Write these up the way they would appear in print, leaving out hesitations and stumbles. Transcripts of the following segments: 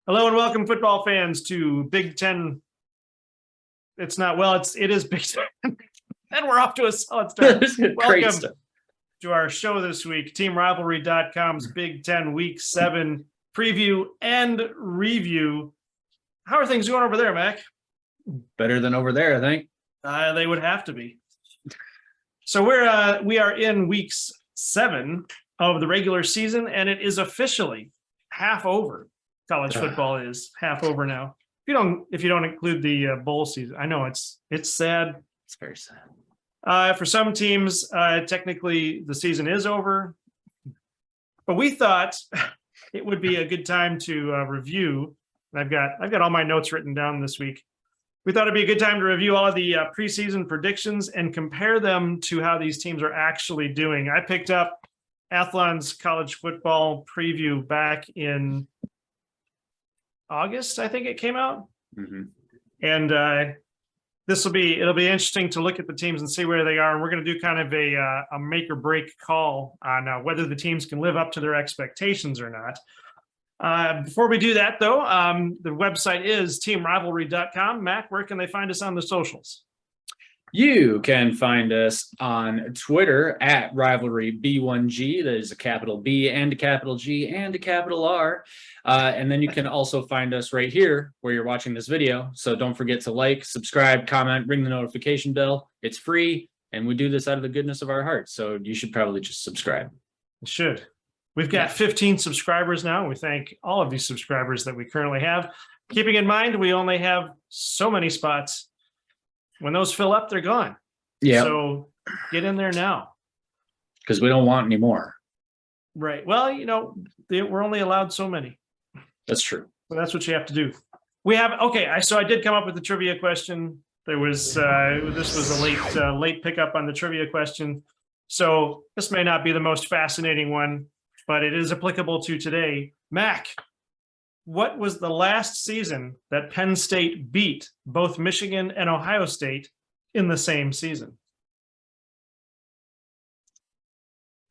Hello and welcome, football fans, to Big Ten. It is Big Ten. And we're off to a solid start. Welcome to our show this week, TeamRivalry.com's Big Ten Week 7 preview and review. How are things going over there, Mac? Better than over there, I think. They would have to be. So we are in week 7 of the regular season, and it is officially half over. College football is half over now. If you don't include the bowl season, I know it's sad. It's very sad. For some teams, technically the season is over, but we thought it would be a good time to review. I've got all my notes written down this week. We thought it'd be a good time to review all of the preseason predictions and compare them to how these teams are actually doing. I picked up Athlon's college football preview back in August, I think it came out. Mm-hmm. And it'll be interesting to look at the teams and see where they are. And we're going to do kind of a make or break call on whether the teams can live up to their expectations or not. Before we do that, though, the website is teamrivalry.com. Mac, where can they find us on the socials? You can find us on Twitter at rivalryb1g. That is a capital B and a capital G and a capital R. And then you can also find us right here where you're watching this video. So don't forget to like, subscribe, comment, ring the notification bell. It's free, and we do this out of the goodness of our hearts. So you should probably just subscribe. You should. We've got 15 subscribers now. We thank all of these subscribers that we currently have. Keeping in mind, we only have so many spots. When those fill up, they're gone. Yeah. So get in there now. Because we don't want any more. Right. Well, we're only allowed so many. That's true. So that's what you have to do. So I did come up with the trivia question. This was a late pickup on the trivia question. So this may not be the most fascinating one, but it is applicable to today. Mac, what was the last season that Penn State beat both Michigan and Ohio State in the same season?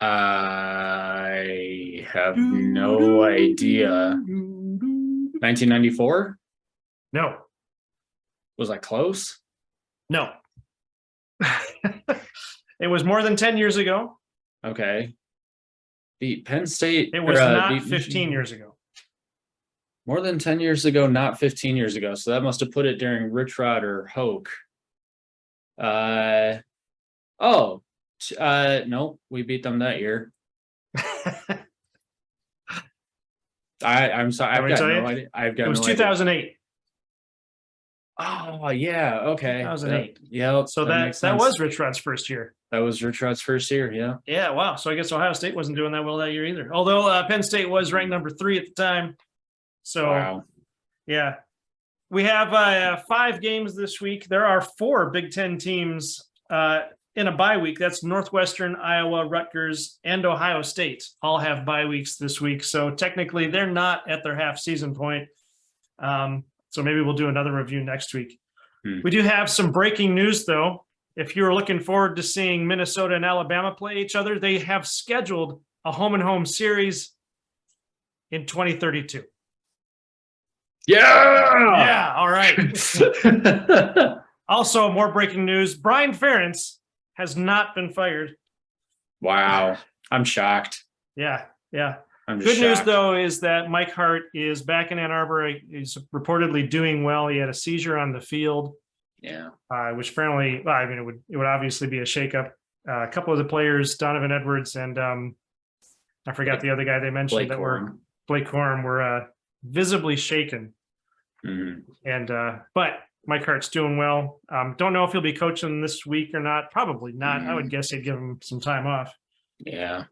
I have no idea. 1994? No. Was I close? No. It was more than 10 years ago. Okay. Beat Penn State. It was not 15 years ago. More than 10 years ago, not 15 years ago. So that must have put it during Rich Rod or Hoke. No, we beat them that year. I'm sorry. I've got no idea. It was 2008. Oh, yeah. Okay. 2008. Yeah. So that was Rich Rod's first year. That was Rich Rod's first year. Yeah. Yeah. Wow. So I guess Ohio State wasn't doing that well that year either. Although Penn State was ranked number 3 at the time. So, wow. Yeah, we have 5 games this week. There are 4 Big Ten teams in a bye week. That's Northwestern, Iowa, Rutgers, and Ohio State all have bye weeks this week. So technically, they're not at their half season point. So maybe we'll do another review next week. We do have some breaking news, though. If you're looking forward to seeing Minnesota and Alabama play each other, they have scheduled a home-and-home series in 2032. Yeah. All right. Also, more breaking news. Brian Ferentz has not been fired. Wow. I'm shocked. Yeah. Good news, though, is that Mike Hart is back in Ann Arbor. He's reportedly doing well. He had a seizure on the field. Yeah. Which apparently, it would obviously be a shakeup. A couple of the players, Donovan Edwards and I forgot the other guy they mentioned Blake Corum were visibly shaken. Mm-hmm. And but Mike Hart's doing well. Don't know if he'll be coaching this week or not. Probably not. I would guess he'd give him some time off. Yeah.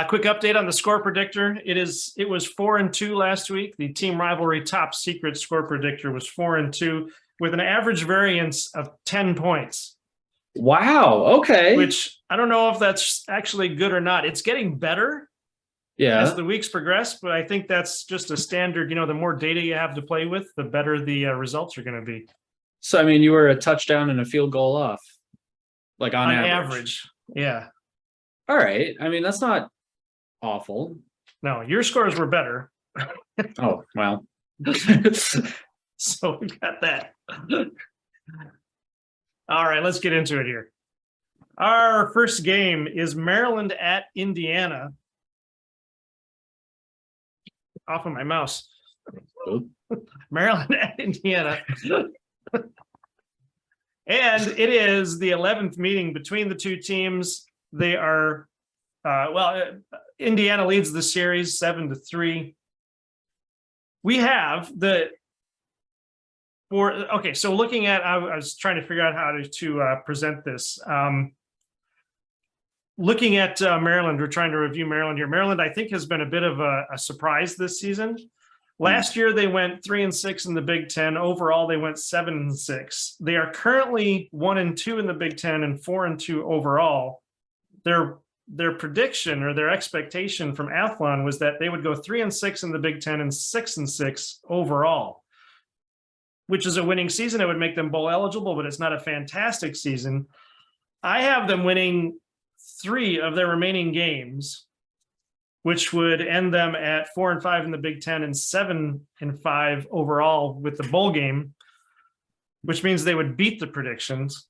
Quick update on the score predictor. It was 4-2 last week. The Team Rivalry top secret score predictor was 4-2 with an average variance of 10 points. Wow. Okay. Which I don't know if that's actually good or not. It's getting better. Yeah. As the weeks progress, but I think that's just a standard. The more data you have to play with, the better the results are going to be. So, I mean, you were a touchdown and a field goal off, like on average. Yeah. All right. I mean, that's not awful. No, your scores were better. Oh, well. So we've got that. All right, let's get into it here. Our first game is Maryland at Indiana. Off of my mouse. Maryland at Indiana. And it is the 11th meeting between the two teams. They are, Indiana leads the series 7-3. We have so looking at, I was trying to figure out how to present this. Looking at Maryland, we're trying to review Maryland here. Maryland, I think, has been a bit of a surprise this season. Last year, they went 3-6 in the Big Ten. Overall, they went 7-6. They are currently 1-2 in the Big Ten and 4-2 overall. Their prediction or their expectation from Athlon was that they would go 3-6 in the Big Ten and 6-6 overall, which is a winning season. It would make them bowl eligible, but it's not a fantastic season. I have them winning 3 of their remaining games, which would end them at 4-5 in the Big Ten and 7-5 overall with the bowl game, which means they would beat the predictions.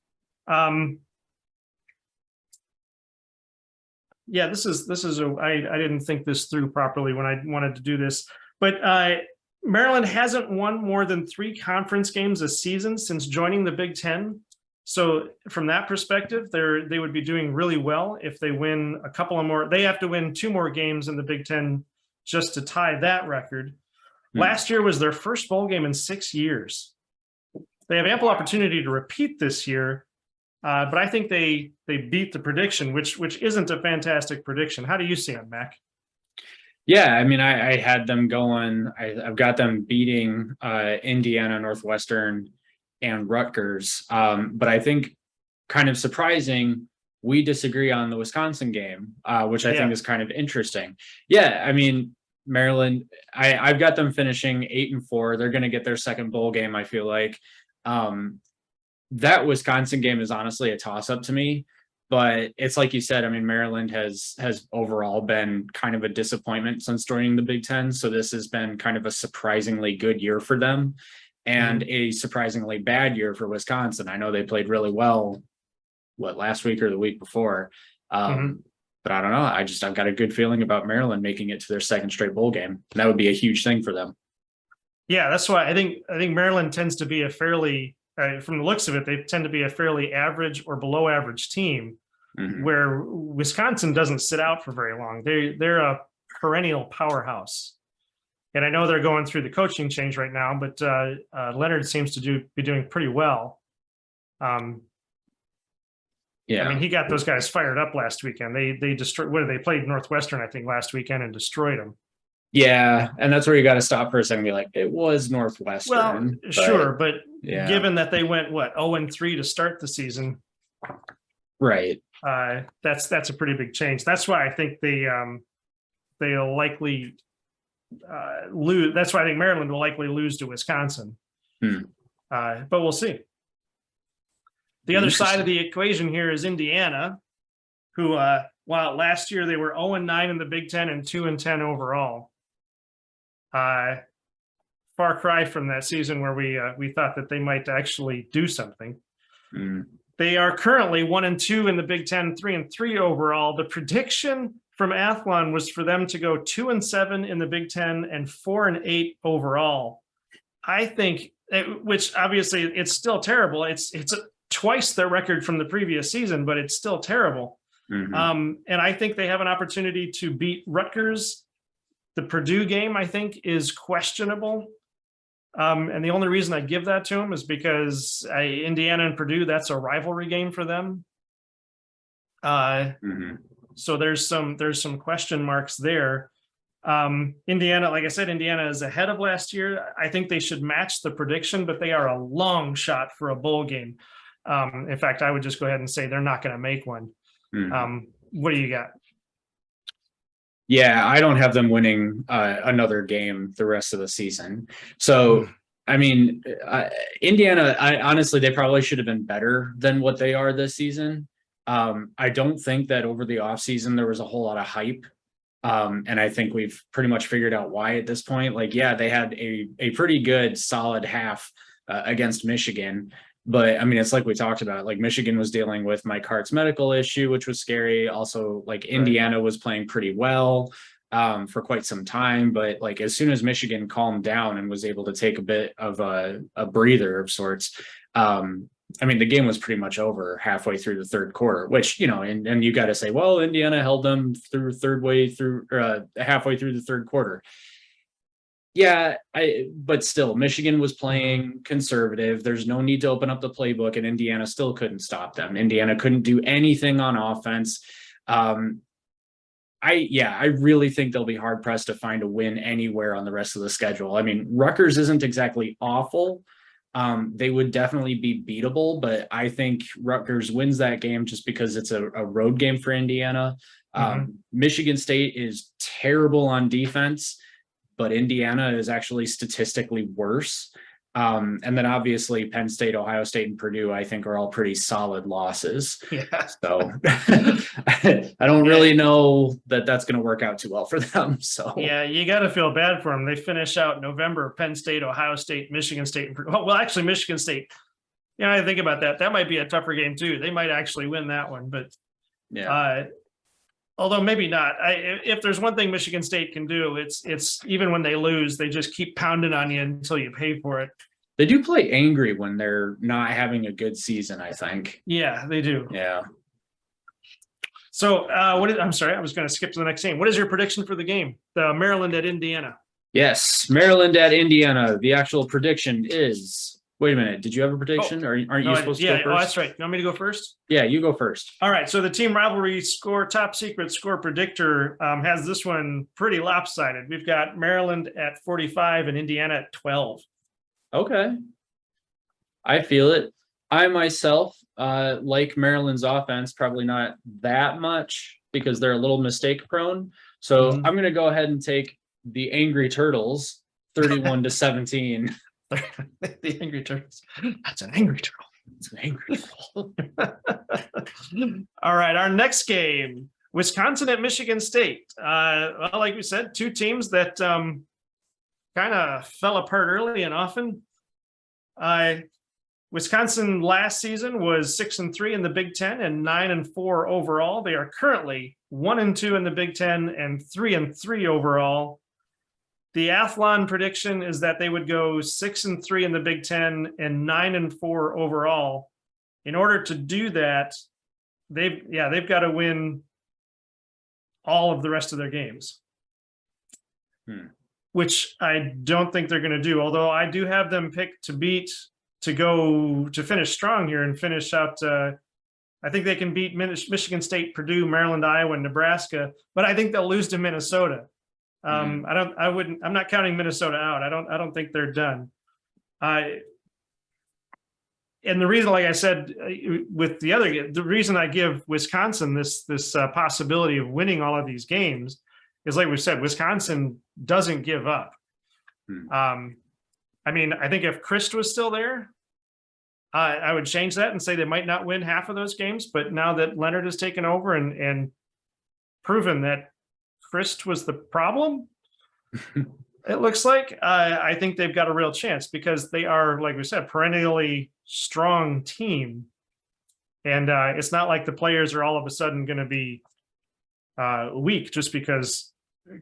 Yeah, this is I didn't think this through properly when I wanted to do this, but Maryland hasn't won more than 3 conference games a season since joining the Big Ten. So from that perspective, they would be doing really well if they win a couple of more. They have to win 2 more games in the Big Ten just to tie that record. Last year was their first bowl game in 6 years. They have ample opportunity to repeat this year, but I think they beat the prediction, which isn't a fantastic prediction. How do you see it, Mac? Yeah, I mean, I had them going. I've got them beating Indiana, Northwestern, and Rutgers. But I think kind of surprising, we disagree on the Wisconsin game, which I think is kind of interesting. Yeah, I mean, Maryland, I've got them finishing 8-4. They're going to get their second bowl game, I feel like. That Wisconsin game is honestly a toss-up to me. But it's like you said, I mean, Maryland has overall been kind of a disappointment since joining the Big Ten. So this has been kind of a surprisingly good year for them and a surprisingly bad year for Wisconsin. I know they played really well, last week or the week before. But I don't know. I've got a good feeling about Maryland making it to their second straight bowl game. That would be a huge thing for them. Yeah, that's why I think Maryland tends to be a fairly, from the looks of it, they tend to be a fairly average or below average team, where Wisconsin doesn't sit out for very long. They're a perennial powerhouse. And I know they're going through the coaching change right now, but Leonard seems to be doing pretty well. Yeah, I mean, he got those guys fired up last weekend. They destroyed. They played Northwestern, I think, last weekend and destroyed them. Yeah, and that's where you got to stop for a second and be like, it was Northwestern. Well, sure, but given that they went 0-3 to start the season, right? That's a pretty big change. That's why I think they'll likely lose. That's why I think Maryland will likely lose to Wisconsin. But we'll see. The other side of the equation here is Indiana, who, while last year they were 0-9 in the Big Ten and 2-10 overall. Far cry from that season where we thought that they might actually do something. They are currently 1-2 in the Big Ten, 3-3 overall. The prediction from Athlon was for them to go 2-7 in the Big Ten and 4-8 overall. I think, which obviously it's still terrible. It's twice their record from the previous season, but it's still terrible. And I think they have an opportunity to beat Rutgers. The Purdue game, I think, is questionable. And the only reason I give that to them is because Indiana and Purdue, that's a rivalry game for them. So there's some question marks there. Indiana, like I said, Indiana is ahead of last year. I think they should match the prediction, but they are a long shot for a bowl game. In fact, I would just go ahead and say they're not going to make one. What do you got? Yeah, I don't have them winning another game the rest of the season. So, I mean, Indiana, honestly, they probably should have been better than what they are this season. I don't think that over the offseason there was a whole lot of hype And I think we've pretty much figured out why at this point. Like, yeah, they had a pretty good solid half against Michigan. But I mean, it's like we talked about, like Michigan was dealing with Mike Hart's medical issue, which was scary. Also, like Indiana was playing pretty well for quite some time. But like as soon as Michigan calmed down and was able to take a bit of a breather of sorts, I mean, the game was pretty much over halfway through the third quarter, which, you know, and you got to say, well, Indiana held them through halfway through the third quarter. Yeah, but still, Michigan was playing conservative. There's no need to open up the playbook, and Indiana still couldn't stop them. Indiana couldn't do anything on offense. I really think they'll be hard pressed to find a win anywhere on the rest of the schedule. I mean, Rutgers isn't exactly awful. They would definitely be beatable, but I think Rutgers wins that game just because it's a road game for Indiana. Michigan State is terrible on defense, but Indiana is actually statistically worse. And then obviously Penn State, Ohio State, and Purdue, I think are all pretty solid losses. Yeah. So I don't really know that that's going to work out too well for them. So yeah, you got to feel bad for them. They finish out November, Penn State, Ohio State, Michigan State, and Purdue. Well, actually Michigan State. You know, I think about that. That might be a tougher game too. They might actually win that one, but yeah. Although maybe not. If there's one thing Michigan State can do, it's even when they lose, they just keep pounding on you until you pay for it. They do play angry when they're not having a good season, I think. Yeah, they do. Yeah. So I'm sorry, I was going to skip to the next game. What is your prediction for the game? The Maryland at Indiana. Yes, Maryland at Indiana. The actual prediction is. Wait a minute. Did you have a prediction? Or aren't you supposed to go first? Oh, that's right. You want me to go first? Yeah, you go first. All right. So the team rivalry score, top secret score predictor has this one pretty lopsided. We've got Maryland at 45 and Indiana at 12. Okay. I feel it. I myself like Maryland's offense, probably not that much because they're a little mistake prone. So I'm going to go ahead and take the Angry Turtles 31-17. The Angry Turtles. That's an angry turtle. It's an angry turtle. All right. Our next game, Wisconsin at Michigan State. Well, like we said, two teams that kind of fell apart early and often. Wisconsin last season was 6-3 in the Big Ten and 9-4 overall. They are currently 1-2 in the Big Ten and 3-3 overall. The Athlon prediction is that they would go 6-3 in the Big Ten and 9-4 overall. In order to do that, they've got to win all of the rest of their games, which I don't think they're going to do. Although I do have them picked to finish strong here and finish out. I think they can beat Michigan State, Purdue, Maryland, Iowa, and Nebraska, but I think they'll lose to Minnesota. I'm not counting Minnesota out. I don't think they're done. And the reason, like I said, with the reason I give Wisconsin this possibility of winning all of these games is, like we said, Wisconsin doesn't give up. I mean, I think if Christ was still there, I would change that and say they might not win half of those games. But now that Leonard has taken over and proven that Christ was the problem, it looks like, I think they've got a real chance because they are, like we said, perennially strong team. And it's not like the players are all of a sudden going to be weak just because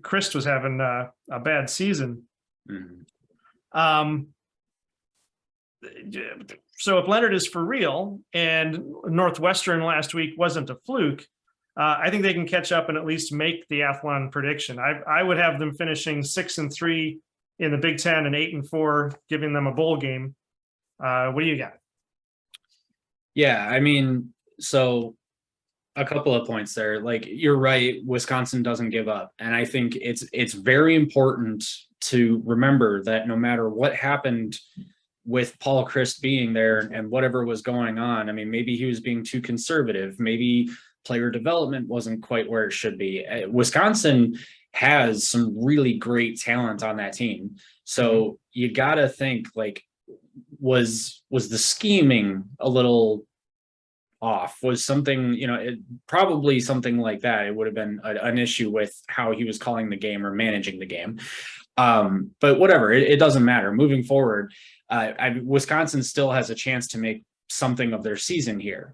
Christ was having a bad season. So if Leonard is for real and Northwestern last week wasn't a fluke, I think they can catch up and at least make the Athlon prediction. I would have them finishing 6-3 in the Big Ten and 8-4, giving them a bowl game. What do you got? Yeah, I mean, so a couple of points there. Like, you're right, Wisconsin doesn't give up. And I think it's very important to remember that no matter what happened with Paul Christ being there and whatever was going on, I mean, maybe he was being too conservative, maybe player development wasn't quite where it should be. Wisconsin has some really great talent on that team. So you got to think, like, was the scheming a little off was something, probably something like that. It would have been an issue with how he was calling the game or managing the game. But whatever, it doesn't matter. Moving forward, Wisconsin still has a chance to make something of their season here.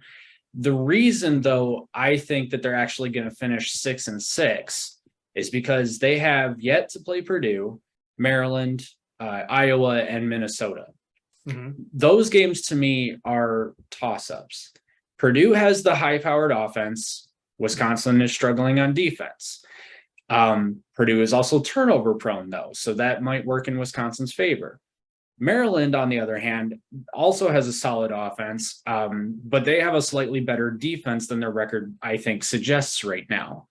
The reason, though, I think that they're actually going to finish 6-6 is because they have yet to play Purdue, Maryland, Iowa, and Minnesota. Mm-hmm. Those games to me are toss-ups. Purdue has the high-powered offense. Wisconsin is struggling on defense. Purdue is also turnover prone, though, so that might work in Wisconsin's favor. Maryland, on the other hand, also has a solid offense, but they have a slightly better defense than their record, I think, suggests right now.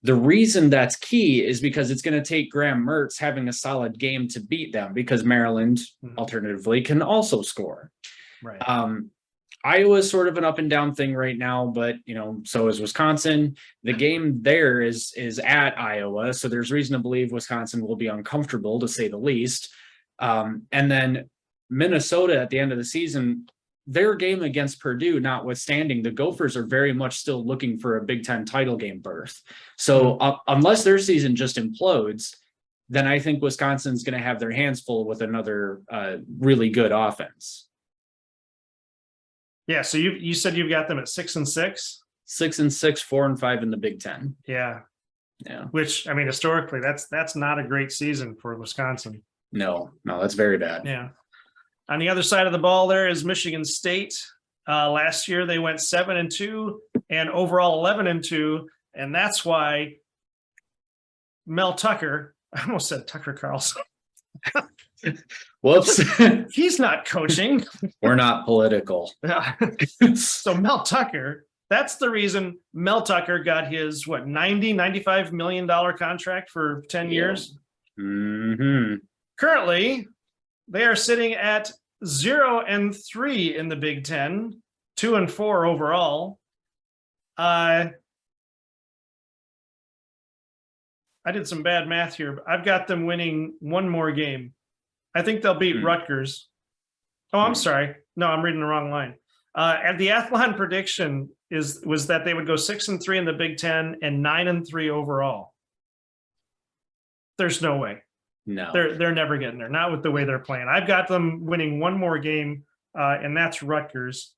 The reason that's key is because it's going to take Graham Mertz having a solid game to beat them, because Maryland, alternatively, can also score. Right. Iowa is sort of an up and down thing right now, but so is Wisconsin. The game there is at Iowa, so there's reason to believe Wisconsin will be uncomfortable, to say the least. And then Minnesota at the end of the season, their game against Purdue notwithstanding, the Gophers are very much still looking for a Big Ten title game berth. So unless their season just implodes, then I think Wisconsin's going to have their hands full with another really good offense. Yeah, so you said you've got them at 6-6? 6-6, 4-5 in the Big Ten. Yeah. Yeah. Which, I mean, historically, that's not a great season for Wisconsin. No, that's very bad. Yeah. On the other side of the ball, there is Michigan State. Last year they went 7-2 and overall 11-2, and that's why Mel Tucker, I almost said Tucker Carlson. Whoops. He's not coaching. We're not political. So Mel Tucker, that's the reason Mel Tucker got his $95 million contract for 10 years. Mm-hmm. Currently, they are sitting at 0-3 in the Big Ten, 2-4 overall. I did some bad math here, but I've got them winning one more game. I think they'll beat Rutgers. Oh, I'm sorry. No, I'm reading the wrong line. And the Athlon prediction was that they would go 6-3 in the Big Ten and 9-3 overall. There's no way. No, they're never getting there. Not with the way they're playing. I've got them winning one more game, and that's Rutgers.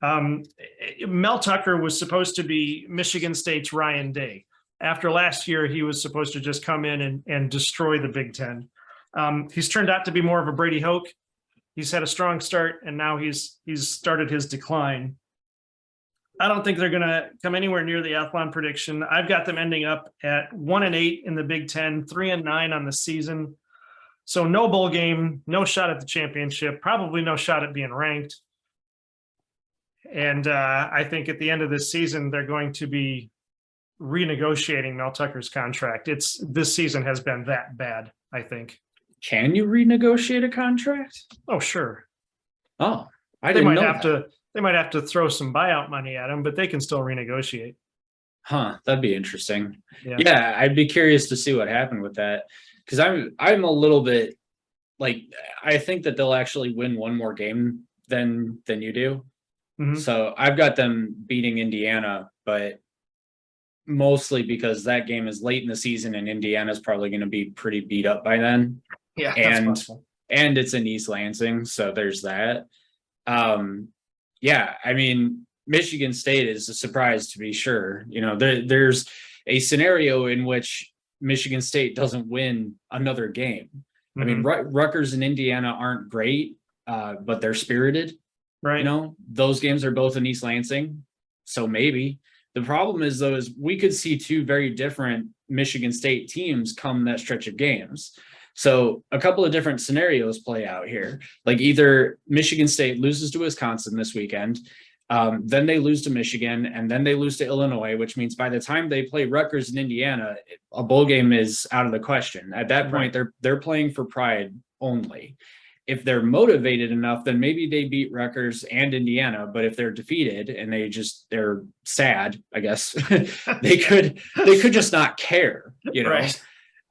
Mel Tucker was supposed to be Michigan State's Ryan Day. After last year, he was supposed to just come in and destroy the Big Ten. He's turned out to be more of a Brady Hoke. He's had a strong start, and now he's started his decline. I don't think they're going to come anywhere near the Athlon prediction. I've got them ending up at 1-8 in the Big Ten, 3-9 on the season. So no bowl game, no shot at the championship, probably no shot at being ranked. And I think at the end of this season, they're going to be renegotiating Mel Tucker's contract. This season has been that bad, I think. Can you renegotiate a contract? Oh, sure. Oh, I didn't know that. They might have to throw some buyout money at him, but they can still renegotiate. Huh, that'd be interesting. Yeah, I'd be curious to see what happened with that, because I'm a little bit I think that they'll actually win one more game than you do. Mm-hmm. So I've got them beating Indiana, but mostly because that game is late in the season and Indiana's probably going to be pretty beat up by then. Yeah, that's possible. And it's in East Lansing, so there's that. Yeah, I mean, Michigan State is a surprise to be sure. There's a scenario in which Michigan State doesn't win another game. Mm-hmm. I mean, Rutgers and Indiana aren't great, but they're spirited. Right. Those games are both in East Lansing, so maybe. The problem is, though, is we could see two very different Michigan State teams come that stretch of games. So a couple of different scenarios play out here. Like either Michigan State loses to Wisconsin this weekend, then they lose to Michigan, and then they lose to Illinois, which means by the time they play Rutgers and Indiana, a bowl game is out of the question. At that point, they're playing for pride only. If they're motivated enough, then maybe they beat Rutgers and Indiana. But if they're defeated and they're sad, I guess they could just not care, Right.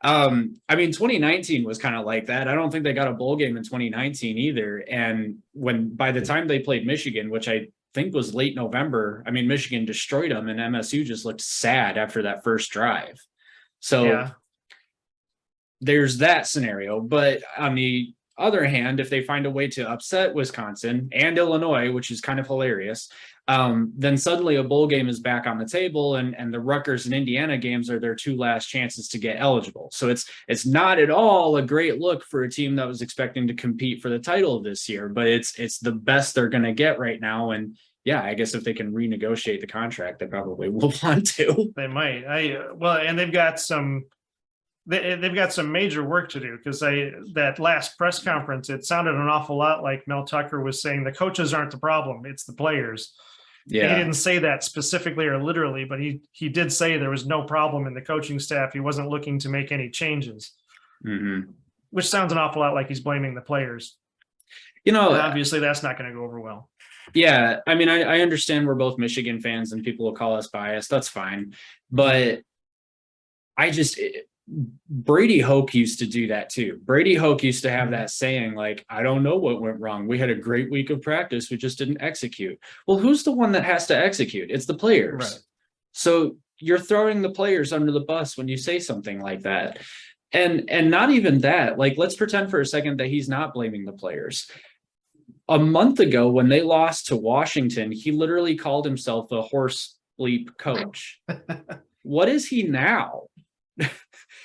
I mean, 2019 was kind of like that. I don't think they got a bowl game in 2019 either. And by the time they played Michigan, which I think was late November. I mean, Michigan destroyed them, and MSU just looked sad after that first drive. So Yeah. there's that scenario. But on the other hand, if they find a way to upset Wisconsin and Illinois, which is kind of hilarious, then suddenly a bowl game is back on the table, and the Rutgers and Indiana games are their two last chances to get eligible. So it's not at all a great look for a team that was expecting to compete for the title this year, but it's the best they're going to get right now. And yeah, I guess if they can renegotiate the contract, they probably will want to. They might. And they've got some major work to do, because that last press conference, it sounded an awful lot like Mel Tucker was saying the coaches aren't the problem, it's the players. Yeah, he didn't say that specifically or literally, but he did say there was no problem in the coaching staff. He wasn't looking to make any changes, which sounds an awful lot like he's blaming the players. And obviously that's not going to go over well. Yeah, I mean, I understand we're both Michigan fans and people will call us biased. That's fine. But Brady Hoke used to do that too. Brady Hoke used to have that saying, like, I don't know what went wrong. We had a great week of practice. We just didn't execute. Well, who's the one that has to execute? It's the players. Right. So you're throwing the players under the bus when you say something like that. And not even that. Like, let's pretend for a second that he's not blaming the players. A month ago, when they lost to Washington, he literally called himself a horse bleep coach. What is he now?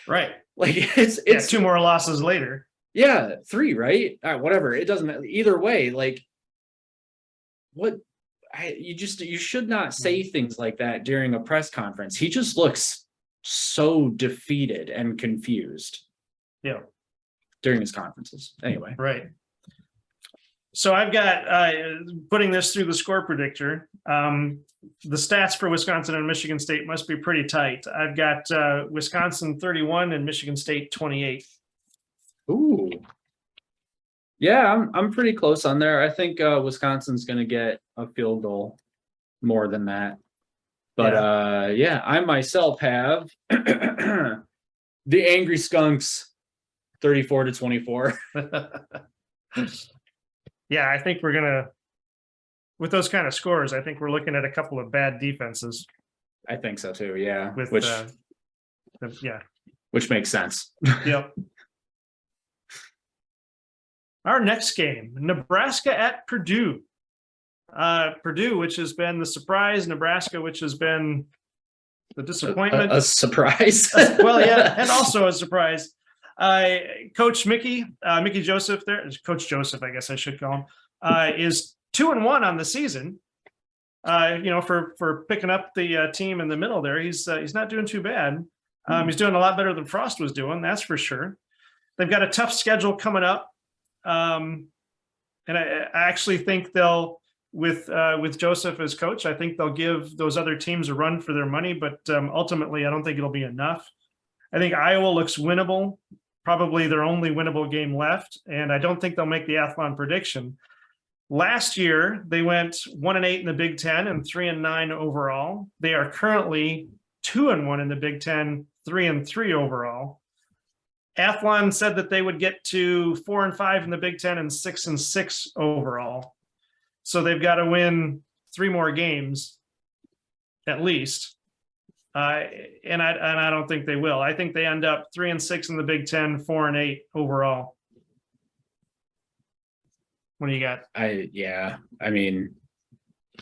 Right. Like it's 2 more losses later. Yeah, 3, right? Whatever. It doesn't matter. Either way, like you should not say things like that during a press conference. He just looks so defeated and confused. Yeah. During his conferences. Anyway. Right. So I've got putting this through the score predictor. The stats for Wisconsin and Michigan State must be pretty tight. I've got Wisconsin 31 and Michigan State 28. Ooh. Yeah, I'm pretty close on there. I think Wisconsin's going to get a field goal more than that. But yeah, I myself have the Angry Skunks 34-24. Yeah, I think we're gonna, with those kind of scores, I think we're looking at a couple of bad defenses. I think so too. Yeah, which makes sense. Yep. Our next game, Nebraska at Purdue. Purdue, which has been the surprise, Nebraska, which has been the disappointment. A surprise. Well, yeah, and also a surprise. Coach Mickey Joseph there, Coach Joseph, I guess I should call him, is 2-1 on the season. For picking up the team in the middle there, he's not doing too bad. He's doing a lot better than Frost was doing, that's for sure. They've got a tough schedule coming up, and I actually think they'll, with Joseph as coach, I think they'll give those other teams a run for their money, but ultimately I don't think it'll be enough. I think Iowa looks winnable, probably their only winnable game left, and I don't think they'll make the Athlon prediction. Last year, they went 1-8 in the Big Ten and 3-9 overall. They are currently 2-1 in the Big Ten, 3-3 overall. Athlon said that they would get to 4-5 in the Big Ten and 6-6 overall. So they've got to win 3 more games, at least. And I don't think they will. I think they end up 3-6 in the Big Ten, 4-8 overall. What do you got? I mean,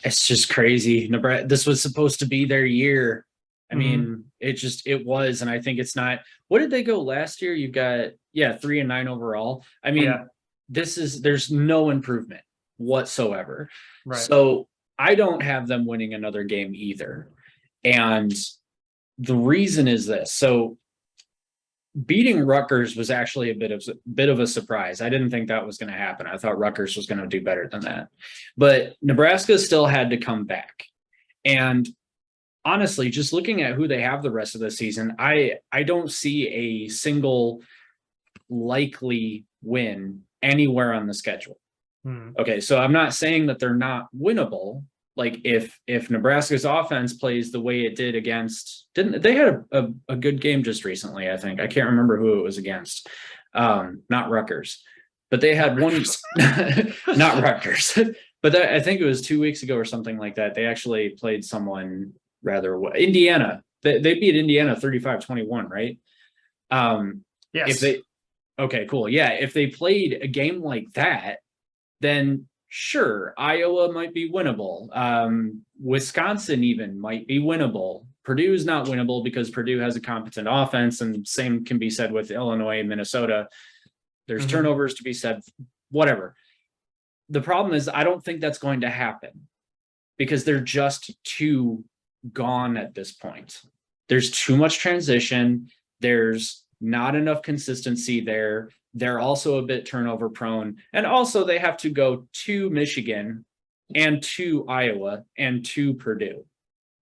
it's just crazy. Nebraska, this was supposed to be their year. I mean, it was, and I think it's not. What did they go last year? You've got 3-9 overall. I mean, there's no improvement whatsoever. Right. So I don't have them winning another game either. And the reason is this. So beating Rutgers was actually a bit of a surprise. I didn't think that was going to happen. I thought Rutgers was going to do better than that. But Nebraska still had to come back. And honestly, just looking at who they have the rest of the season, I don't see a single likely win anywhere on the schedule. Okay, so I'm not saying that they're not winnable. Like if Nebraska's offense plays the way it did against, they had a good game just recently, I think. I can't remember who it was against. Not Rutgers. But they had one not Rutgers. But I think it was 2 weeks ago or something like that. They actually played someone rather well. Indiana. They beat Indiana 35-21, right? Yes. Okay, cool. Yeah, if they played a game like that, then sure, Iowa might be winnable. Wisconsin even might be winnable. Purdue's not winnable because Purdue has a competent offense, and same can be said with Illinois and Minnesota. There's turnovers to be said, whatever. The problem is I don't think that's going to happen because they're just too gone at this point. There's too much transition. There's not enough consistency there. They're also a bit turnover prone. And also they have to go to Michigan and to Iowa and to Purdue.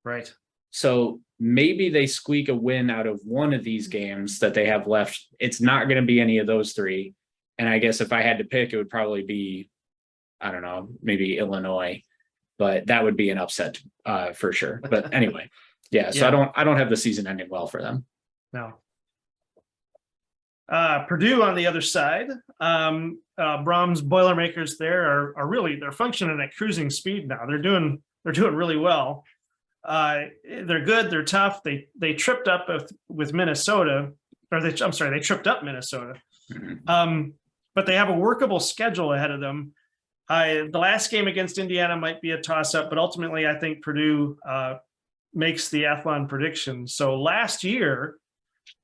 Right. So maybe they squeak a win out of one of these games that they have left. It's not going to be any of those three. And I guess if I had to pick, it would probably be, I don't know, maybe Illinois, but that would be an upset for sure. But anyway, yeah. So I don't have the season ending well for them. No. Purdue on the other side, Brahms Boilermakers there are really, they're functioning at cruising speed now. They're doing really well. They're good. They're tough. They tripped up with Minnesota, they tripped up Minnesota. But they have a workable schedule ahead of them. The last game against Indiana might be a toss up, but ultimately I think Purdue makes the Athlon prediction. So last year,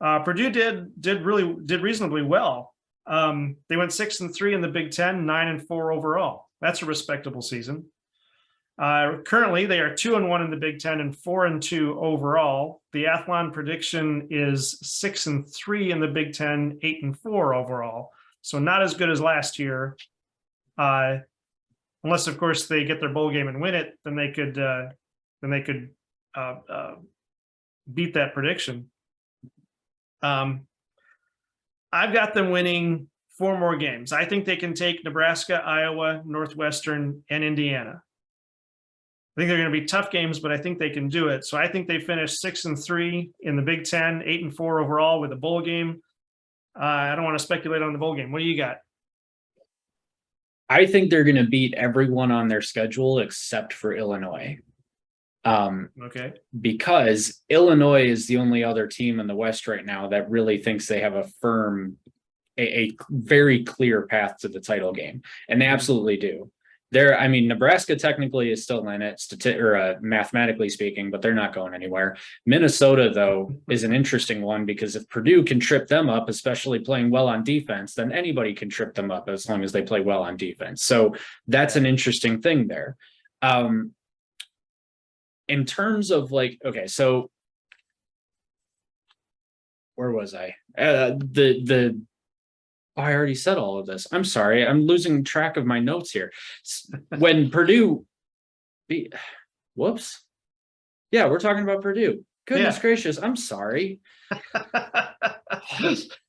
Purdue did reasonably well. They went 6-3 in the Big Ten, 9-4 overall. That's a respectable season. Currently, they are 2-1 in the Big Ten and 4-2 overall. The Athlon prediction is 6-3 in the Big Ten, 8-4 overall. So not as good as last year. Unless, of course, they get their bowl game and win it, then they could beat that prediction. I've got them winning 4 more games. I think they can take Nebraska, Iowa, Northwestern, and Indiana. I think they're going to be tough games, but I think they can do it. So I think they finish 6-3 in the Big Ten, 8-4 overall with a bowl game. I don't want to speculate on the bowl game. What do you got? I think they're going to beat everyone on their schedule except for Illinois. Okay. Because Illinois is the only other team in the West right now that really thinks they have a very clear path to the title game. And they absolutely do. Nebraska technically is still in it, mathematically speaking, but they're not going anywhere. Minnesota, though, is an interesting one because if Purdue can trip them up, especially playing well on defense, then anybody can trip them up as long as they play well on defense. So that's an interesting thing there. In terms of so where was I? I already said all of this. I'm sorry. I'm losing track of my notes here. When Purdue whoops. Yeah, we're talking about Purdue. Goodness gracious. I'm sorry.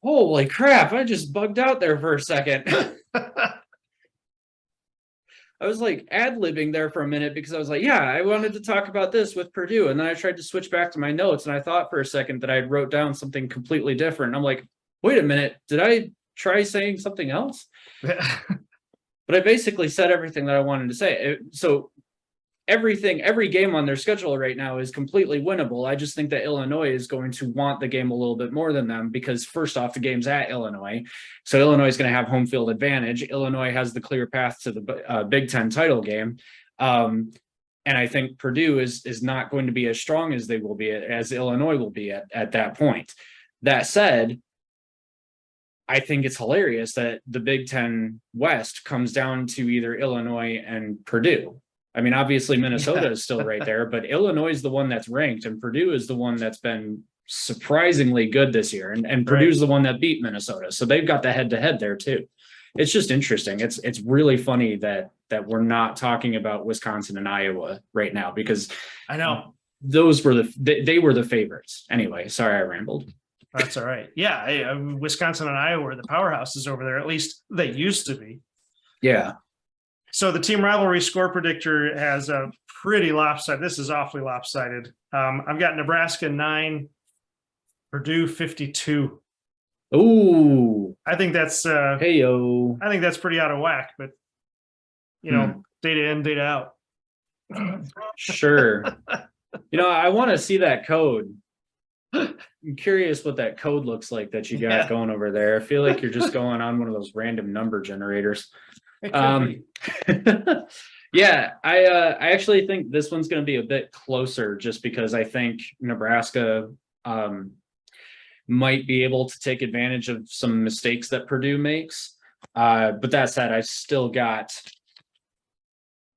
Holy crap. I just bugged out there for a second. I was like ad-libbing there for a minute because I was like, yeah, I wanted to talk about this with Purdue. And then I tried to switch back to my notes and I thought for a second that I wrote down something completely different. I'm like, wait a minute, did I try saying something else? But I basically said everything that I wanted to say. So every game on their schedule right now is completely winnable. I just think that Illinois is going to want the game a little bit more than them because first off, the game's at Illinois. So Illinois is going to have home field advantage. Illinois has the clear path to the Big Ten title game. And I think Purdue is not going to be as strong as as Illinois will be at that point. That said, I think it's hilarious that the Big Ten West comes down to either Illinois and Purdue. I mean, obviously Minnesota is still right there, but Illinois is the one that's ranked and Purdue is the one that's been surprisingly good this year. And Purdue's the one that beat Minnesota. So they've got the head-to-head there too. It's just interesting. It's really funny that we're not talking about Wisconsin and Iowa right now because I know those were they were the favorites. Anyway, sorry I rambled. That's all right. Yeah, Wisconsin and Iowa are the powerhouses over there. At least they used to be. Yeah. So the team rivalry score predictor has a pretty lopsided. This is awfully lopsided. I've got Nebraska 9, Purdue 52. Ooh. I think that's I think that's pretty out of whack. But you know, Data in, data out. Sure. I want to see that code. I'm curious what that code looks like that you got going over there. I feel like you're just going on one of those random number generators. Yeah, I actually think this one's going to be a bit closer just because I think Nebraska might be able to take advantage of some mistakes that Purdue makes. But that said, I still got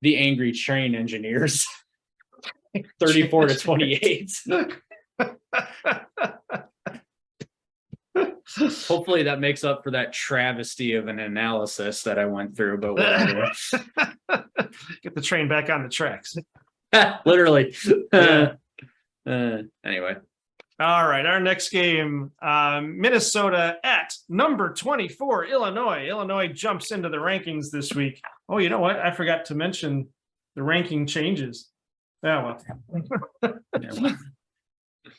the angry train engineers 34-28. Hopefully that makes up for that travesty of an analysis that I went through, but whatever. Get the train back on the tracks. Literally. Anyway. All right, our next game, Minnesota at number 24, Illinois. Illinois jumps into the rankings this week. Oh, you know what? I forgot to mention the ranking changes. Oh, well.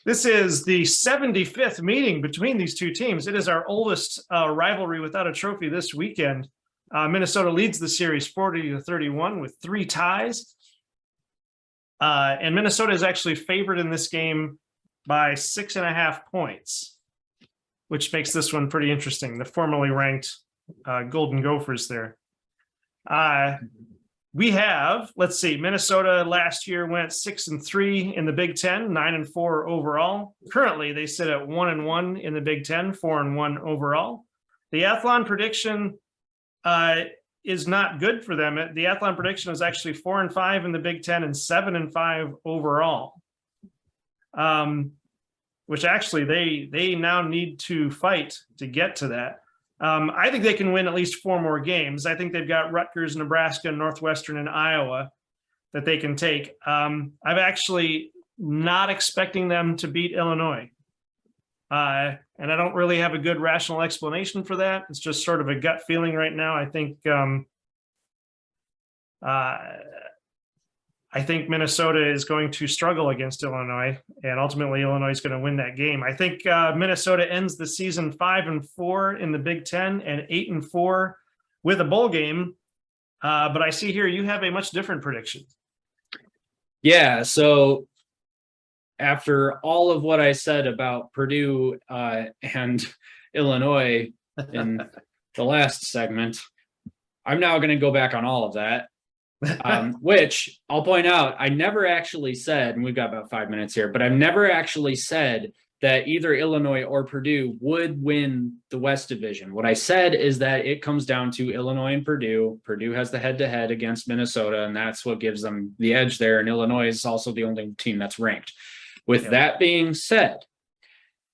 This is the 75th meeting between these two teams. It is our oldest rivalry without a trophy this weekend. Minnesota leads the series 40-31 with 3 ties. And Minnesota is actually favored in this game by 6.5 points, which makes this one pretty interesting. The formerly ranked Golden Gophers there. We have, let's see, Minnesota last year went 6-3 in the Big Ten, 9-4 overall. Currently, they sit at 1-1 in the Big Ten, 4-1 overall. The Athlon prediction is not good for them. The Athlon prediction is actually 4-5 in the Big Ten and 7-5 overall. Which actually they now need to fight to get to that. I think they can win at least 4 more games. I think they've got Rutgers, Nebraska, Northwestern, and Iowa that they can take. I'm actually not expecting them to beat Illinois. And I don't really have a good rational explanation for that. It's just sort of a gut feeling right now. I think Minnesota is going to struggle against Illinois, and ultimately Illinois is going to win that game. I think Minnesota ends the season 5-4 in the Big Ten and 8-4 with a bowl game. But I see here you have a much different prediction. Yeah, so after all of what I said about Purdue and Illinois in the last segment, I'm now going to go back on all of that. Which I'll point out, I never actually said, and we've got about 5 minutes here, but I've never actually said that either Illinois or Purdue would win the West Division. What I said is that it comes down to Illinois and Purdue. Purdue has the head-to-head against Minnesota, and that's what gives them the edge there. And Illinois is also the only team that's ranked. With that being said,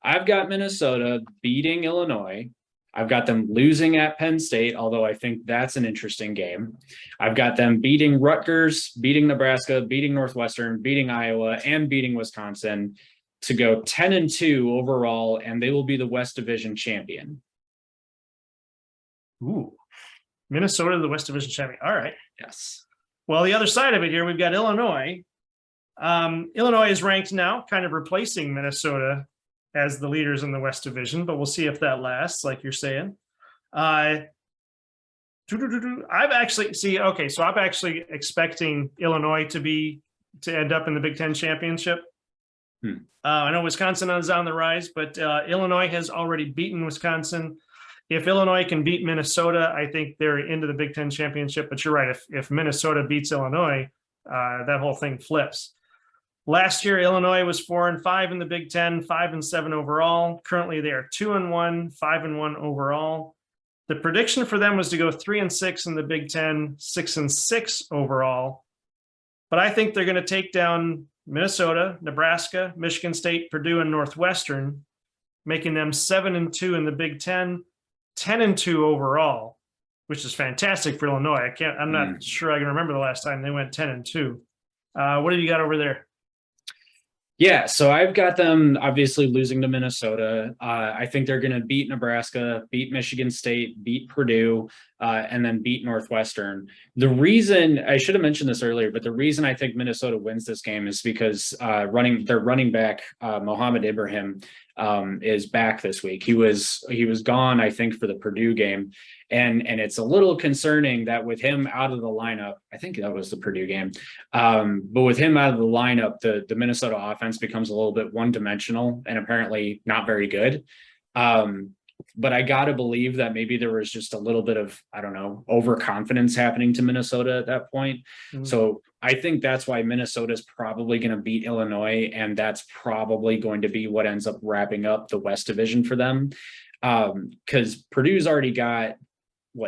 I've got Minnesota beating Illinois. I've got them losing at Penn State, although I think that's an interesting game. I've got them beating Rutgers, beating Nebraska, beating Northwestern, beating Iowa, and beating Wisconsin to go 10-2 overall, and they will be the West Division champion. Ooh, Minnesota, the West Division champion. All right. Yes. Well, the other side of it here, we've got Illinois. Illinois is ranked now, kind of replacing Minnesota as the leaders in the West Division, but we'll see if that lasts, like you're saying. I'm actually expecting Illinois to end up in the Big Ten championship. I know Wisconsin is on the rise, but Illinois has already beaten Wisconsin. If Illinois can beat Minnesota, I think they're into the Big Ten championship. But you're right, if Minnesota beats Illinois, that whole thing flips. Last year, Illinois was 4-5 in the Big Ten, 5-7 overall. Currently, they are 2-1, 5-1 overall. The prediction for them was to go 3-6 in the Big Ten, 6-6 overall. But I think they're going to take down Minnesota, Nebraska, Michigan State, Purdue, and Northwestern, making them 7-2 in the Big Ten, 10-2 overall, which is fantastic for Illinois. I'm not sure I can remember the last time they went 10-2. What do you got over there? Yeah, so I've got them obviously losing to Minnesota. I think they're going to beat Nebraska, beat Michigan State, beat Purdue, and then beat Northwestern. The reason, I should have mentioned this earlier, but the reason I think Minnesota wins this game is because their running back, Mohamed Ibrahim, is back this week. He was gone, I think, for the Purdue game. And it's a little concerning that with him out of the lineup, I think that was the Purdue game. But with him out of the lineup, the Minnesota offense becomes a little bit one-dimensional and apparently not very good. But I got to believe that maybe there was just a little bit of, I don't know, overconfidence happening to Minnesota at that point. Mm-hmm. So I think that's why Minnesota is probably going to beat Illinois. And that's probably going to be what ends up wrapping up the West Division for them. Because Purdue's already got,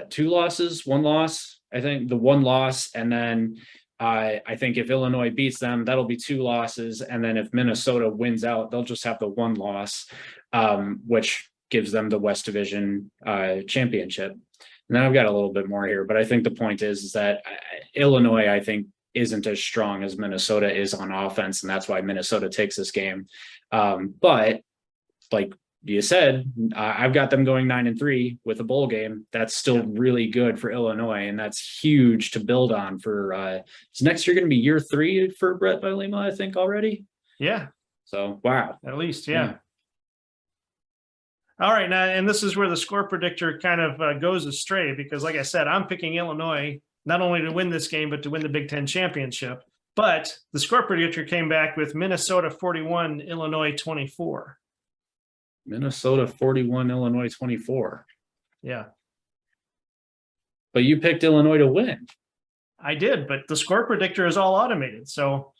two losses? One loss? I think the one loss. And then I think if Illinois beats them, that'll be 2 losses. And then if Minnesota wins out, they'll just have the 1 loss, which gives them the West Division championship. And then I've got a little bit more here, but I think the point is that Illinois, I think, isn't as strong as Minnesota is on offense, and that's why Minnesota takes this game. But like you said, I've got them going 9-3 with a bowl game. That's still really good for Illinois, and that's huge to build on for. Is next year going to be year 3 for Brett Bielema, I think, already? Yeah. So wow, at least yeah. All right, now, and this is where the score predictor kind of goes astray because, like I said, I'm picking Illinois not only to win this game, but to win the Big Ten championship. But the score predictor came back with Minnesota 41, Illinois 24. Minnesota 41, Illinois 24. Yeah. But you picked Illinois to win. I did, but the score predictor is all automated, so.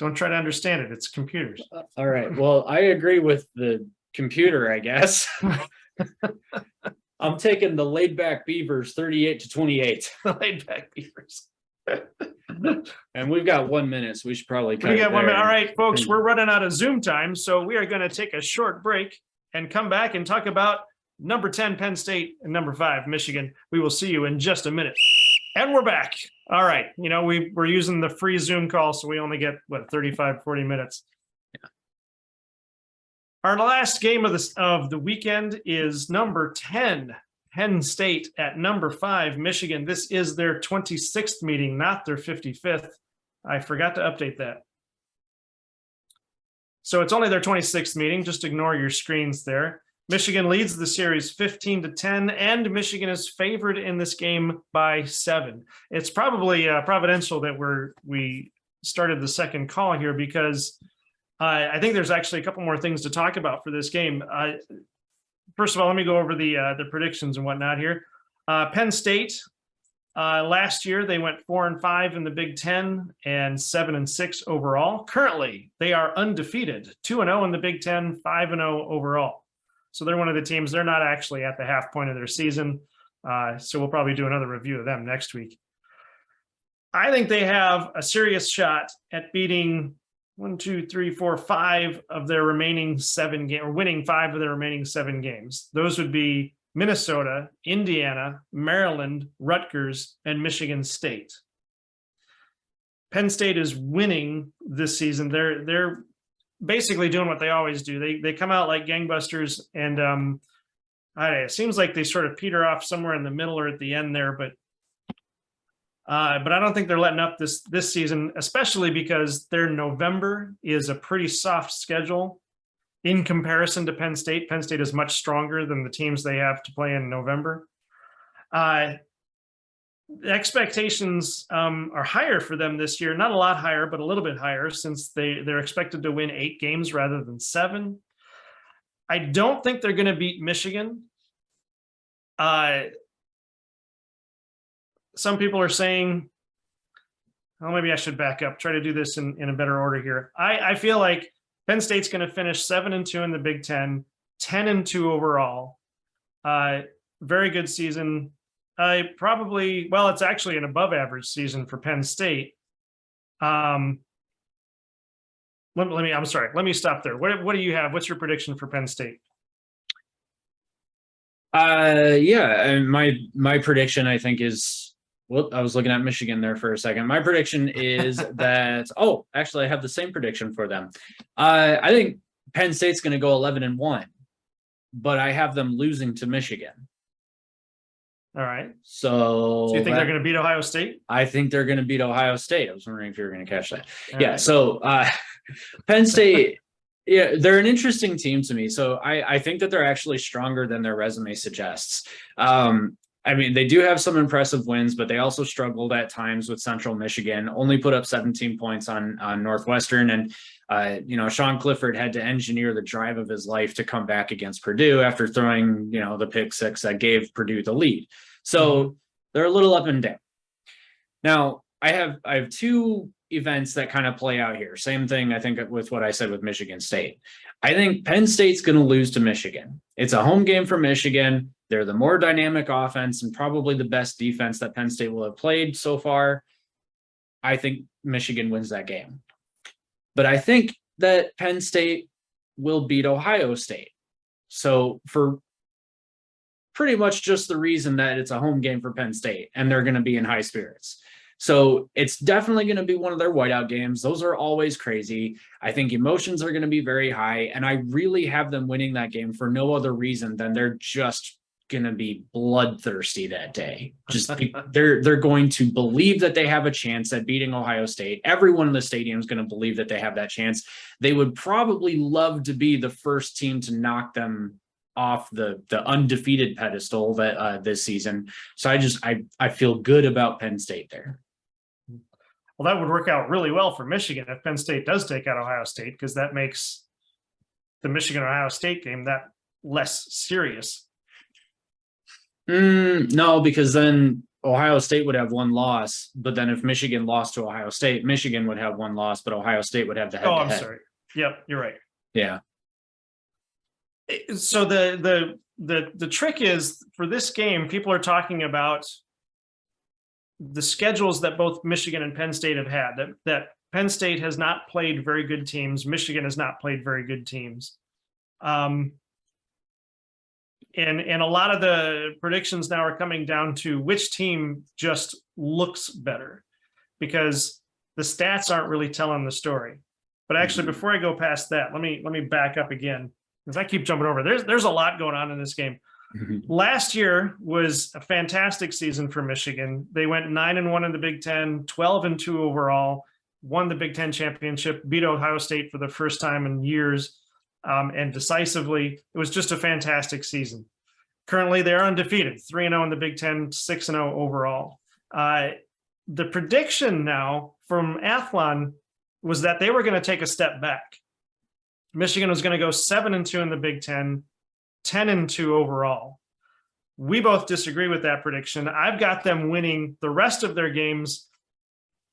Don't try to understand it. It's computers. All right. Well, I agree with the computer, I guess. I'm taking the laid back Beavers 38-28. The laid back Beavers. And we've got 1 minute, so we should probably cut we got 1 minute. All right, folks, we're running out of Zoom time, so we are going to take a short break and come back and talk about number 10 Penn State and number 5 Michigan. We will see you in just a minute. And we're back. All right. You know, we're using the free Zoom call, so we only get 35, 40 minutes. Yeah. Our last game of the weekend is number 10, Penn State at number 5, Michigan. This is their 26th meeting, not their 55th. I forgot to update that. So it's only their 26th meeting. Just ignore your screens there. Michigan leads the series 15-10, and Michigan is favored in this game by 7. It's probably providential that we started the second call here because I think there's actually a couple more things to talk about for this game. First of all, let me go over the predictions and whatnot here. Penn State, last year they went 4-5 in the Big Ten and 7-6 overall. Currently, they are undefeated, 2-0 in the Big Ten, 5-0 overall. So they're one of the teams. They're not actually at the half point of their season. So we'll probably do another review of them next week. I think they have a serious shot at beating 5 of their remaining 7 games, or winning 5 of their remaining 7 games. Those would be Minnesota, Indiana, Maryland, Rutgers, and Michigan State. Penn State is winning this season. They're basically doing what they always do. They come out like gangbusters, and it seems like they sort of peter off somewhere in the middle or at the end there, but I don't think they're letting up this season, especially because their November is a pretty soft schedule in comparison to Penn State. Penn State is much stronger than the teams they have to play in November. The expectations are higher for them this year, not a lot higher, but a little bit higher, since they're expected to win 8 games rather than 7. I don't think they're going to beat Michigan. Some people are saying, well, maybe I should back up, try to do this in a better order here. I feel like Penn State's going to finish 7-2 in the Big Ten, 10-2 overall. Very good season. It's actually an above average season for Penn State. Let me stop there. What do you have? What's your prediction for Penn State? And my prediction, I think, is, I was looking at Michigan there for a second. My prediction is that, actually I have the same prediction for them. I think Penn State's going to go 11-1, but I have them losing to Michigan. All right. So So you think they're going to beat Ohio State? I think they're going to beat Ohio State. I was wondering if you were going to catch that. All Yeah. right. So Penn State, yeah, they're an interesting team to me. So I think that they're actually stronger than their resume suggests. I mean, they do have some impressive wins, but they also struggled at times with Central Michigan, only put up 17 points on Northwestern. And, Sean Clifford had to engineer the drive of his life to come back against Purdue after throwing, the pick six that gave Purdue the lead. So they're a little up and down. Now, I have two events that kind of play out here. Same thing, I think, with what I said with Michigan State. I think Penn State's going to lose to Michigan. It's a home game for Michigan. They're the more dynamic offense and probably the best defense that Penn State will have played so far. I think Michigan wins that game. But I think that Penn State will beat Ohio State. So for pretty much just the reason that it's a home game for Penn State and they're going to be in high spirits. So it's definitely going to be one of their whiteout games. Those are always crazy. I think emotions are going to be very high. And I really have them winning that game for no other reason than they're just going to be bloodthirsty that day. Just they're going to believe that they have a chance at beating Ohio State. Everyone in the stadium is going to believe that they have that chance. They would probably love to be the first team to knock them off the undefeated pedestal that this season. So I feel good about Penn State there. Well, that would work out really well for Michigan if Penn State does take out Ohio State, because that makes the Michigan-Ohio State game that less serious. No, because then Ohio State would have one loss, but then if Michigan lost to Ohio State, Michigan would have one loss, but Ohio State would have the head-to-head. Oh, I'm sorry. Yep, you're right. Yeah. So the trick is, for this game, people are talking about the schedules that both Michigan and Penn State have had, that Penn State has not played very good teams. Michigan has not played very good teams. And a lot of the predictions now are coming down to which team just looks better, because the stats aren't really telling the story. But actually, before I go past that, let me back up again, because I keep jumping over. There's a lot going on in this game. Last year was a fantastic season for Michigan. They went 9-1 in the Big Ten, 12-2 overall, won the Big Ten championship, beat Ohio State for the first time in years, and decisively. It was just a fantastic season. Currently, they're undefeated, 3-0 in the Big Ten, 6-0 overall. The prediction now from Athlon was that they were going to take a step back. Michigan was going to go 7-2 in the Big Ten, 10-2 overall. We both disagree with that prediction. I've got them winning the rest of their games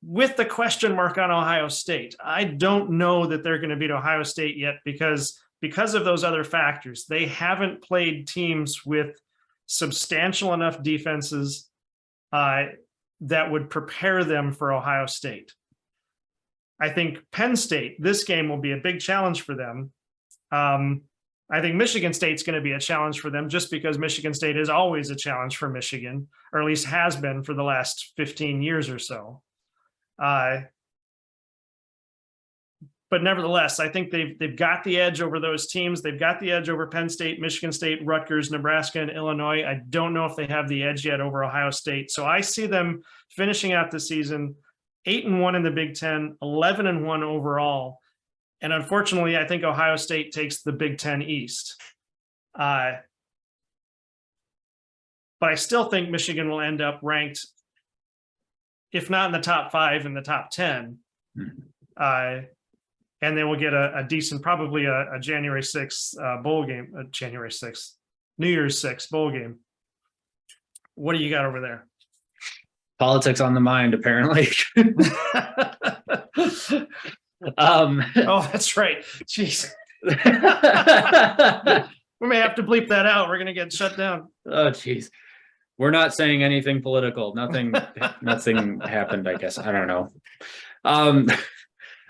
with the question mark on Ohio State. I don't know that they're going to beat Ohio State yet because of those other factors. They haven't played teams with substantial enough defenses that would prepare them for Ohio State. I think Penn State, this game will be a big challenge for them. I think Michigan State's going to be a challenge for them, just because Michigan State is always a challenge for Michigan, or at least has been for the last 15 years or so. But nevertheless, I think they've got the edge over those teams. They've got the edge over Penn State, Michigan State, Rutgers, Nebraska, and Illinois. I don't know if they have the edge yet over Ohio State. So I see them finishing out the season 8-1 in the Big Ten, 11-1 overall. And unfortunately, I think Ohio State takes the Big Ten East. But I still think Michigan will end up ranked, if not in the top 5, in the top 10. And they will get a decent, probably a January 6th bowl game, January 6th, New Year's 6th bowl game. What do you got over there? Politics on the mind, apparently. Oh, that's right. Jeez. We may have to bleep that out. We're going to get shut down. Oh, geez. We're not saying anything political. Nothing happened, I guess. I don't know.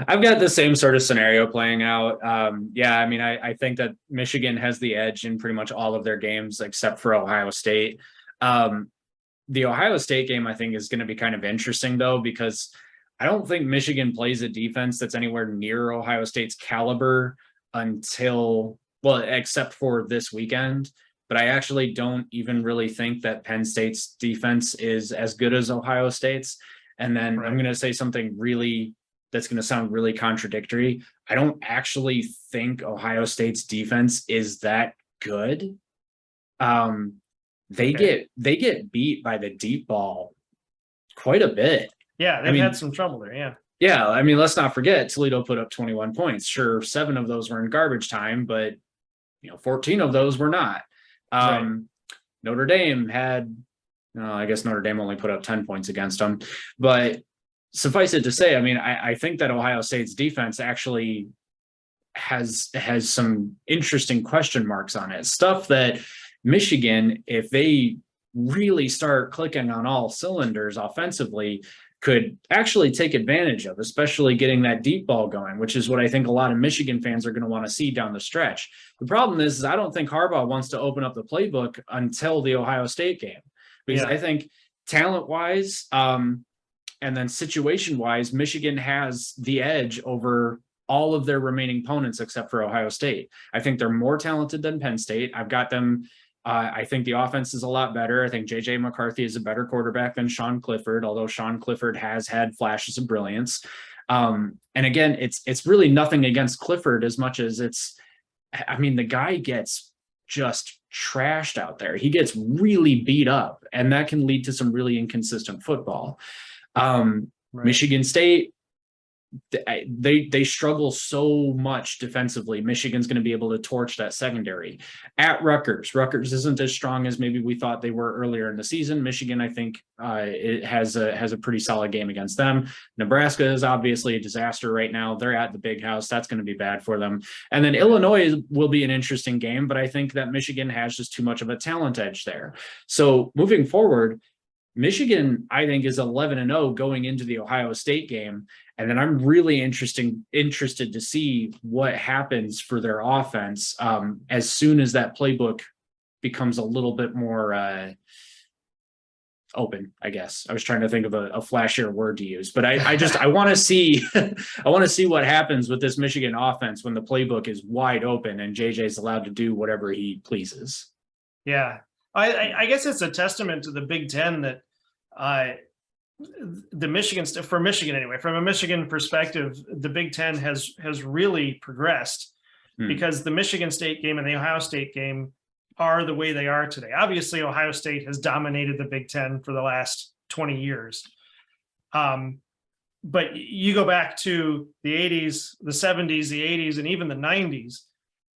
I've got the same sort of scenario playing out. Yeah, I mean, I think that Michigan has the edge in pretty much all of their games except for Ohio State. The Ohio State game, I think, is going to be kind of interesting, though, because I don't think Michigan plays a defense that's anywhere near Ohio State's caliber except for this weekend. but I actually don't even really think that Penn State's defense is as good as Ohio State's. And then I'm going to say something really that's going to sound really contradictory. I don't actually think Ohio State's defense is that good. They get beat by the deep ball quite a bit. Yeah, they've had some trouble there. Yeah. Yeah, I mean, let's not forget Toledo put up 21 points. Sure, 7 of those were in garbage time, but 14 of those were not. Notre Dame had, I guess Notre Dame only put up 10 points against them, but suffice it to say, I mean, I think that Ohio State's defense actually has some interesting question marks on it. Stuff that Michigan, if they really start clicking on all cylinders offensively, could actually take advantage of, especially getting that deep ball going, which is what I think a lot of Michigan fans are going to want to see down the stretch. The problem is I don't think Harbaugh wants to open up the playbook until the Ohio State game, because I think talent-wise and then situation-wise, Michigan has the edge over all of their remaining opponents except for Ohio State. I think they're more talented than Penn State. I've got them. I think the offense is a lot better. I think J.J. McCarthy is a better quarterback than Sean Clifford, although Sean Clifford has had flashes of brilliance. And again, it's really nothing against Clifford as much as the guy gets just trashed out there. He gets really beat up, and that can lead to some really inconsistent football. Michigan State, they struggle so much defensively. Michigan's going to be able to torch that secondary. At Rutgers isn't as strong as maybe we thought they were earlier in the season. Michigan, I think, it has a pretty solid game against them. Nebraska is obviously a disaster right now. They're at the Big House. That's going to be bad for them. And then Illinois will be an interesting game, but I think that Michigan has just too much of a talent edge there. So moving forward, Michigan, I think, is 11-0 going into the Ohio State game. And then I'm really interested to see what happens for their offense as soon as that playbook becomes a little bit more open, I guess. I was trying to think of a flashier word to use, but I want to see what happens with this Michigan offense when the playbook is wide open and JJ's allowed to do whatever he pleases. Yeah. I guess it's a testament to the Big Ten that the Michigan, for Michigan anyway, from a Michigan perspective, the Big Ten has really progressed because the Michigan State game and the Ohio State game are the way they are today. Obviously, Ohio State has dominated the Big Ten for the last 20 years. But you go back to the 80s, the 70s, the 80s, and even the 90s,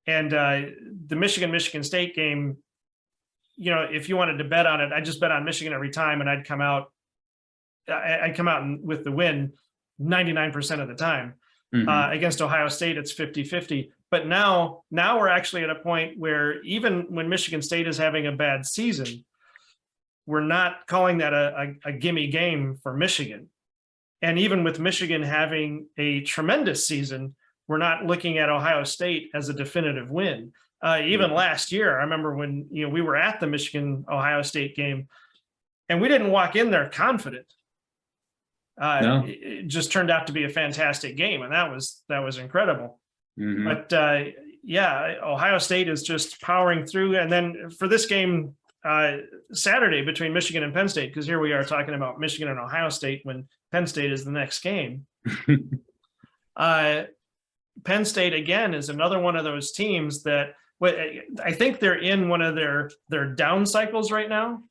and the Michigan State game, if you wanted to bet on it, I just bet on Michigan every time, and I'd come out with the win 99% of the time. Against Ohio State, it's 50-50. But now we're actually at a point where even when Michigan State is having a bad season, we're not calling that a gimme game for Michigan. And even with Michigan having a tremendous season, we're not looking at Ohio State as a definitive win. Even last year, I remember when we were at the Michigan-Ohio State game, and we didn't walk in there confident. No. It just turned out to be a fantastic game, and that was incredible. But Ohio State is just powering through. And then for this game Saturday between Michigan and Penn State, because here we are talking about Michigan and Ohio State when Penn State is the next game. Penn State again is another one of those teams that I think they're in one of their down cycles right now.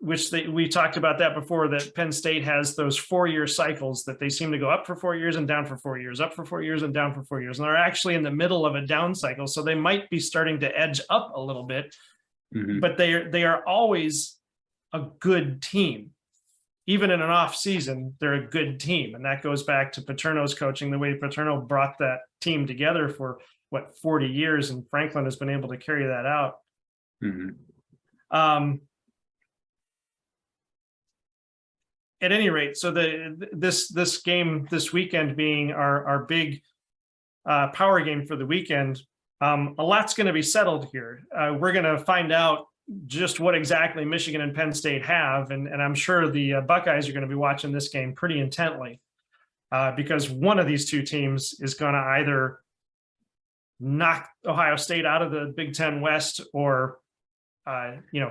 We talked about that before, that Penn State has those 4-year cycles that they seem to go up for 4 years and down for 4 years, up for 4 years and down for 4 years. And they're actually in the middle of a down cycle. So they might be starting to edge up a little bit, but they are always a good team. Even in an off season, they're a good team. And that goes back to Paterno's coaching, the way Paterno brought that team together for 40 years. And Franklin has been able to carry that out. At any rate, so this game this weekend being our big power game for the weekend, a lot's going to be settled here. We're going to find out just what exactly Michigan and Penn State have, and I'm sure the Buckeyes are going to be watching this game pretty intently because one of these two teams is going to either knock Ohio State out of the Big Ten West or,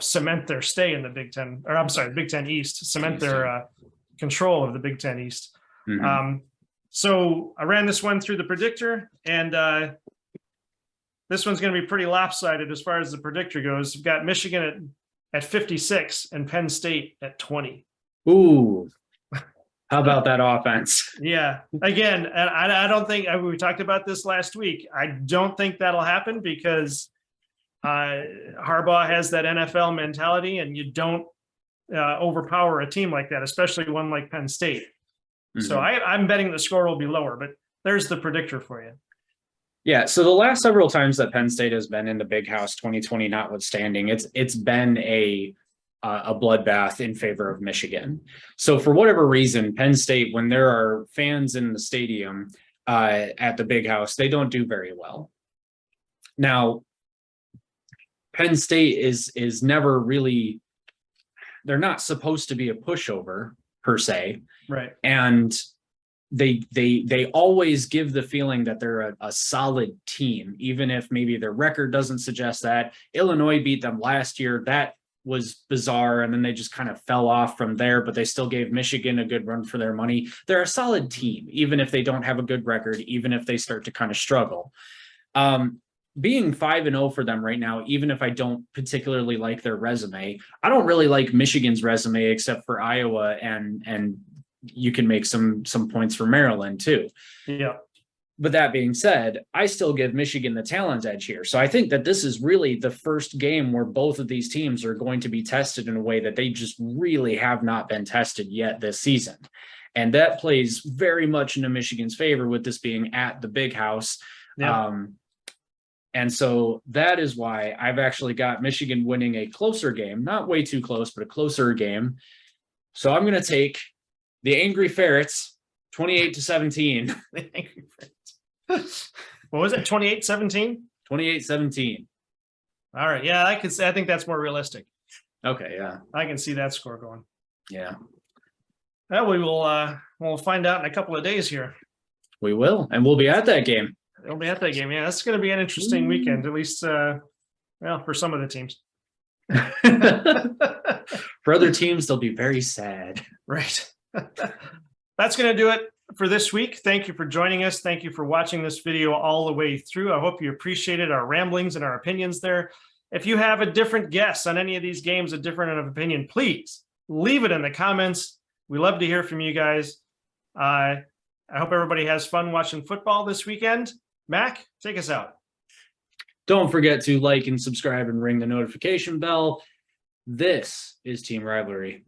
cement their stay in the Big Ten, or I'm sorry, Big Ten East, cement their control of the Big Ten East. Mhm. So I ran this one through the predictor, and this one's going to be pretty lopsided as far as the predictor goes. We've got Michigan at 56 and Penn State at 20. Ooh, how about that offense? Yeah. Again, and I don't think we talked about this last week. I don't think that'll happen because Harbaugh has that NFL mentality, and you don't overpower a team like that, especially one like Penn State. So Mhm. I'm betting the score will be lower, but there's the predictor for you. Yeah, so the last several times that Penn State has been in the Big House, 2020 notwithstanding, it's been a bloodbath in favor of Michigan. So for whatever reason, Penn State, when there are fans in the stadium at the Big House, they don't do very well. Now, Penn State is never really, they're not supposed to be a pushover per se, Right. and they always give the feeling that they're a solid team, even if maybe their record doesn't suggest that. Illinois beat them last year. That was bizarre, and then they just kind of fell off from there, but they still gave Michigan a good run for their money. They're a solid team, even if they don't have a good record, even if they start to kind of struggle. Being 5-0 for them right now, even if I don't particularly like their resume, I don't really like Michigan's resume except for Iowa, and you can make some points for Maryland too. Yeah. But that being said, I still give Michigan the talent edge here. So I think that this is really the first game where both of these teams are going to be tested in a way that they just really have not been tested yet this season. And that plays very much into Michigan's favor with this being at the Big House. Yeah. And so that is why I've actually got Michigan winning a closer game, not way too close, but a closer game. So I'm going to take the Angry Ferrets 28-17. What was it? 28-17? 28-17. All right. Yeah, I think that's more realistic. Okay, yeah. I can see that score going. Yeah. Well, we'll find out in a couple of days here. We will, and we'll be at that game. It'll be at that game. Yeah, that's going to be an interesting weekend, at least, for some of the teams. For other teams, they'll be very sad. Right. That's going to do it for this week. Thank you for joining us. Thank you for watching this video all the way through. I hope you appreciated our ramblings and our opinions there. If you have a different guess on any of these games, a different opinion, please leave it in the comments. We love to hear from you guys. I hope everybody has fun watching football this weekend. Mac, take us out. Don't forget to like and subscribe and ring the notification bell. This is Team Rivalry.